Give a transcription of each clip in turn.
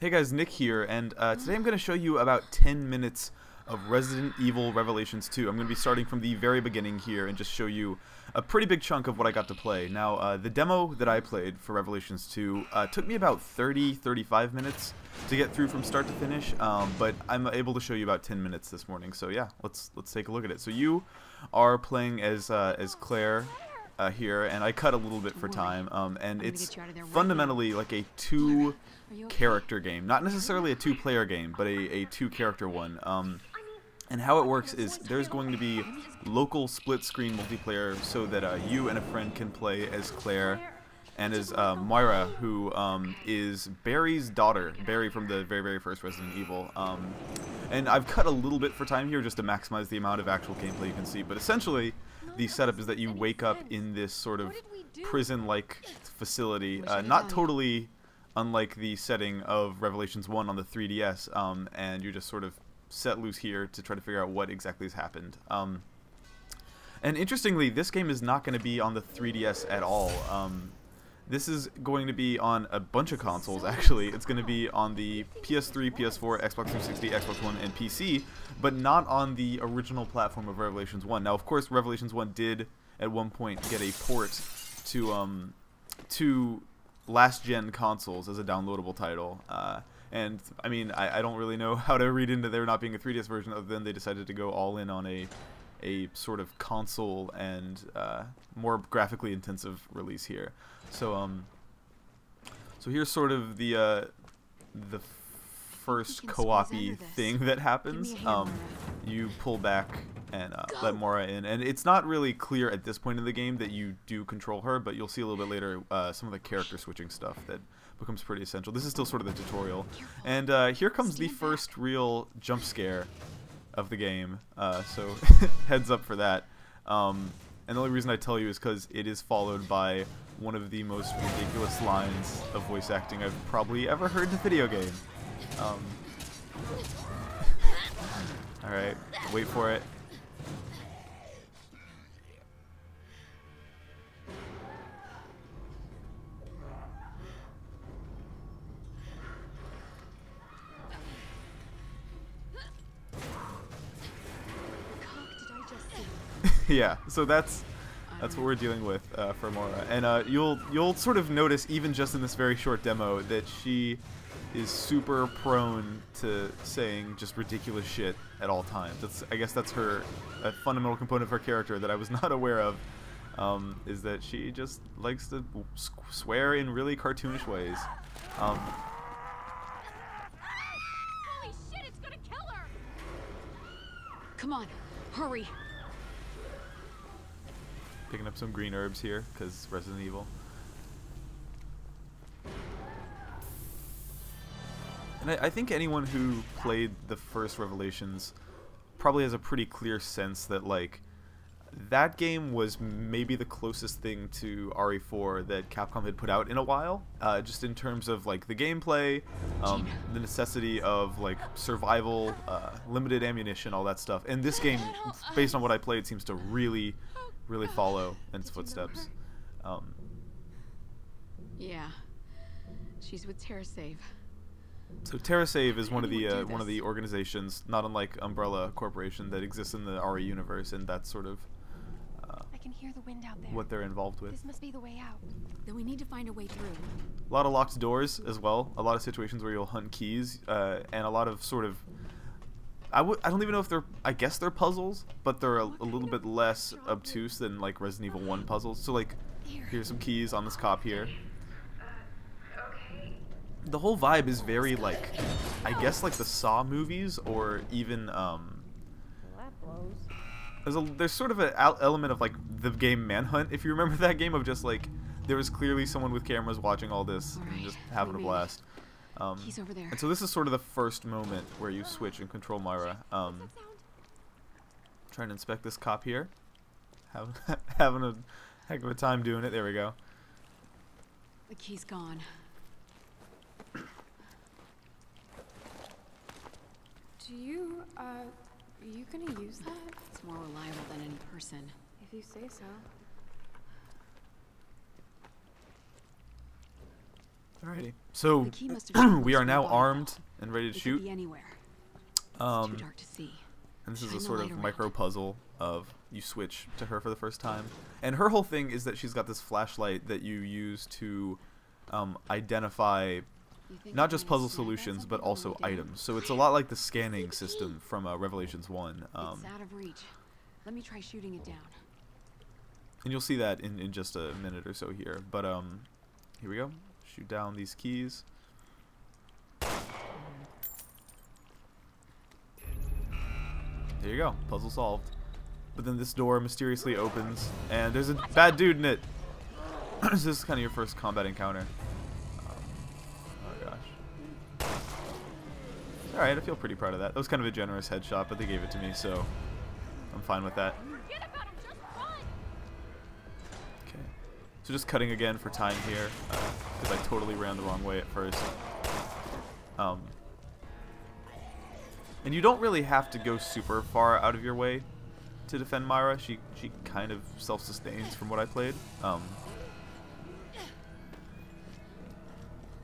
Hey guys, Nick here, and today I'm going to show you about 10 minutes of Resident Evil Revelations 2. I'm going to be starting from the very beginning here and just show you a pretty big chunk of what I got to play. Now, the demo that I played for Revelations 2 took me about 30-35 minutes to get through from start to finish, but I'm able to show you about 10 minutes this morning. So yeah, let's take a look at it. So you are playing as Claire here, and I cut a little bit for time, and it's fundamentally like a two-character game, not necessarily a two-player game, but a two-character one. And how it works is there's going to be local split-screen multiplayer so that you and a friend can play as Claire and as Moira, who is Barry's daughter, Barry from the very first Resident Evil. And I've cut a little bit for time here just to maximize the amount of actual gameplay you can see, but essentially the setup is that you wake up in this sort of prison-like facility, not totally unlike the setting of Revelations 1 on the 3DS, and you just sort of set loose here to try to figure out what exactly has happened. And interestingly, this game is not going to be on the 3DS at all. This is going to be on a bunch of consoles, actually. It's going to be on the PS3, PS4, Xbox 360, Xbox One, and PC, but not on the original platform of Revelations 1. Now, of course, Revelations 1 did, at one point, get a port to last-gen consoles as a downloadable title. And, I mean, I don't really know how to read into there not being a 3DS version, other than they decided to go all in on a sort of console and more graphically intensive release here. So so here's sort of the first co-op-y thing that happens. You pull back and let Moira in, and it's not really clear at this point in the game that you do control her, but you'll see a little bit later some of the character switching stuff that becomes pretty essential. This is still sort of the tutorial, and here comes the first real jump scare of the game, so heads up for that. And the only reason I tell you is because it is followed by one of the most ridiculous lines of voice acting I've probably ever heard in a video game. Alright, wait for it. Yeah, so that's what we're dealing with for Moira, and you'll sort of notice even just in this very short demo that she is super prone to saying just ridiculous shit at all times. I guess that's a fundamental component of her character that I was not aware of, is that she just likes to swear in really cartoonish ways. Holy shit, it's gonna kill her! Come on, hurry! Picking up some green herbs here, because Resident Evil. And I think anyone who played the first Revelations probably has a pretty clear sense that, like, that game was maybe the closest thing to RE4 that Capcom had put out in a while, just in terms of, like, the gameplay, the necessity of, like, survival, limited ammunition, all that stuff. And this game, based on what I played, seems to really follow in its footsteps. Yeah, she's with Terra Save. So Terra Save is one of the organizations, not unlike Umbrella Corporation, that exists in the RE universe, and that's sort of I can hear the wind out there. what they're involved with. This must be the way out. Then we need to find a way through. A lot of locked doors as well. A lot of situations where you'll hunt keys, and a lot of sort of I don't even know if I guess they're puzzles, but they're a little bit less obtuse than like Resident Evil 1 puzzles. So like, here's some keys on this cop here. The whole vibe is very like, I guess like the Saw movies, or even there's sort of an element of like the game Manhunt, if you remember that game, of just like there was clearly someone with cameras watching all this and just having a blast. He's over there. And so this is sort of the first moment where you switch and control Moira. Trying to inspect this cop here. Having a heck of a time doing it. There we go. The key's gone. Are you gonna use that? It's more reliable than in person. If you say so. Alrighty. So The key must have been we close are to the now bottom. armed and ready to It could shoot. be anywhere. It's too Um, dark to see. and this is Shine a the sort light of around. micro puzzle of you switch to her for the first time. And her whole thing is that she's got this flashlight that you use to identify You think not I just might puzzle snag at solutions, something but on the also way down? items. So it's a lot like the scanning system from Revelations 1. It's out of reach. Let me try shooting it down. And you'll see that in just a minute or so here. But here we go. Shoot down these keys. There you go. Puzzle solved. But then this door mysteriously opens, and there's a bad dude in it. This is kind of your first combat encounter. Oh gosh. Alright, I feel pretty proud of that. That was kind of a generous headshot, but they gave it to me, so I'm fine with that. Forget about him, just run! Okay. So just cutting again for time here, because I totally ran the wrong way at first. And you don't really have to go super far out of your way to defend Moira. She kind of self-sustains from what I played.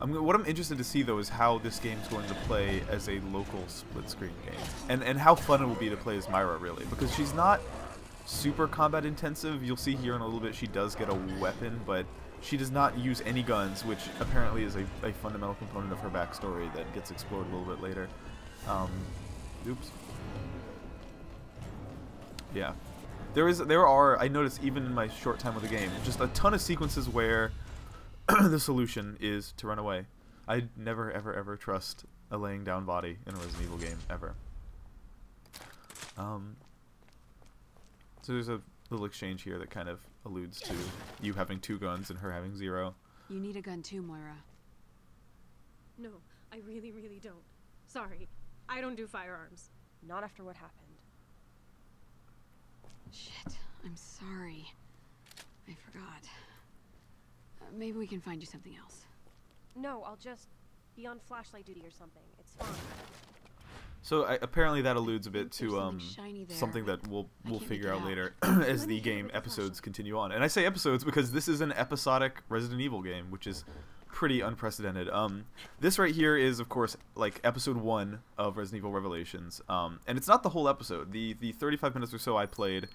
What I'm interested to see though is how this game's going to play as a local split-screen game, and how fun it will be to play as Moira, really, because she's not super combat intensive. You'll see here in a little bit she does get a weapon, but she does not use any guns, which apparently is a fundamental component of her backstory that gets explored a little bit later. Oops. Yeah. There are, I noticed even in my short time with the game, just a ton of sequences where the solution is to run away. I'd never, ever, ever trust a laying down body in a Resident Evil game, ever. So there's a little exchange here that kind of alludes to you having 2 guns and her having 0. You need a gun too, Moira. No, I really, really don't. Sorry, I don't do firearms. Not after what happened. Shit, I'm sorry. I forgot. Maybe we can find you something else. No, I'll just be on flashlight duty or something. It's fine. So apparently that alludes a bit There's to something shiny there, something but that we'll can't make figure it out out. later Let as me the hit it game with the episodes flashlight. continue on. And I say episodes because this is an episodic Resident Evil game, which is pretty unprecedented. This right here is, of course, like episode 1 of Resident Evil Revelations, and it's not the whole episode. The 35 minutes or so I played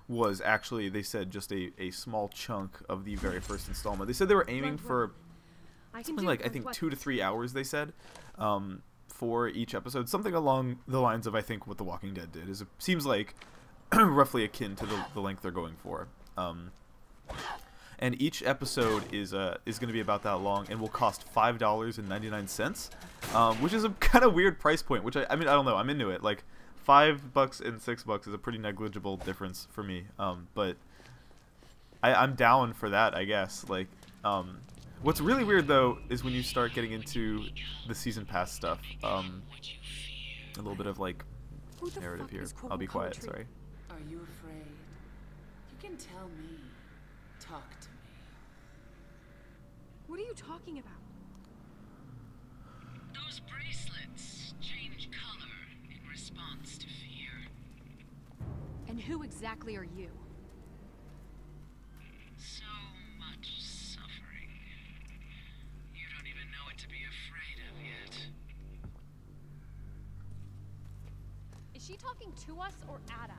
was actually, they said, just a small chunk of the very first installment. They said they were aiming for something like, I think, 2 to 3 hours, they said, for each episode. Something along the lines of, I think, what The Walking Dead did. It seems like roughly akin to the length they're going for. And each episode is going to be about that long and will cost $5.99, which is a kind of weird price point, which I mean, I don't know. I'm into it. Like, $5 and $6 is a pretty negligible difference for me. But I'm down for that, I guess. Like, what's really weird, though, is when you start getting into the season pass stuff. A little bit of, like, narrative here. I'll be quiet, sorry. Are you afraid? You can tell me. Talk to me. What are you talking about? Those bracelets change color in response to fear. And who exactly are you? So much suffering. You don't even know what to be afraid of yet. Is she talking to us or at us?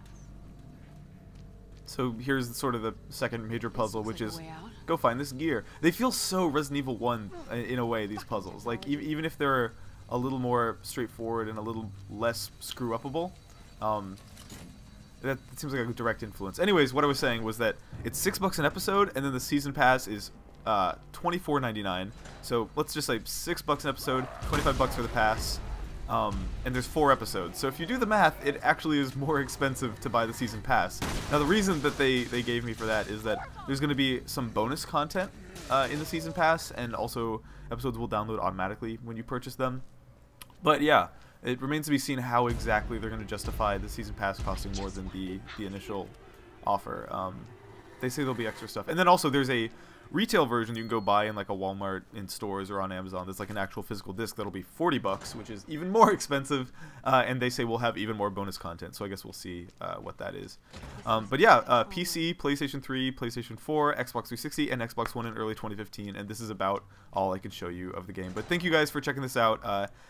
So here's sort of the second major puzzle, looks which like a is way out. go find this gear. They feel so Resident Evil 1 in a way, these puzzles. Like, even if they're a little more straightforward and a little less screw-upable, that seems like a direct influence. Anyways, what I was saying was that it's $6 an episode, and then the season pass is $24.99. So let's just say $6 an episode, $25 for the pass. And there's 4 episodes. So if you do the math, it actually is more expensive to buy the season pass. Now the reason that they gave me for that is that there's going to be some bonus content in the season pass, and also episodes will download automatically when you purchase them. But yeah, it remains to be seen how exactly they're going to justify the season pass costing more than the initial offer. They say there'll be extra stuff. And then also there's a retail version you can go buy in like a Walmart, in stores, or on Amazon. There's like an actual physical disc that'll be $40, which is even more expensive, and they say we'll have even more bonus content, so I guess we'll see what that is. But yeah, PC, PlayStation 3, PlayStation 4, Xbox 360, and Xbox One in early 2015, and this is about all I can show you of the game. But thank you guys for checking this out.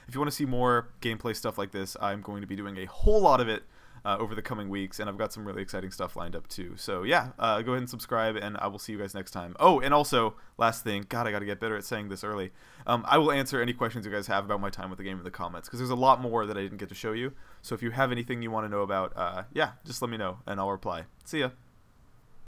If you want to see more gameplay stuff like this, I'm going to be doing a whole lot of it over the coming weeks, and I've got some really exciting stuff lined up too. So yeah, go ahead and subscribe, and I will see you guys next time. Oh, and also, last thing, God, I gotta get better at saying this early. I will answer any questions you guys have about my time with the game in the comments, because there's a lot more that I didn't get to show you. So if you have anything you want to know about, yeah, just let me know, and I'll reply. See ya.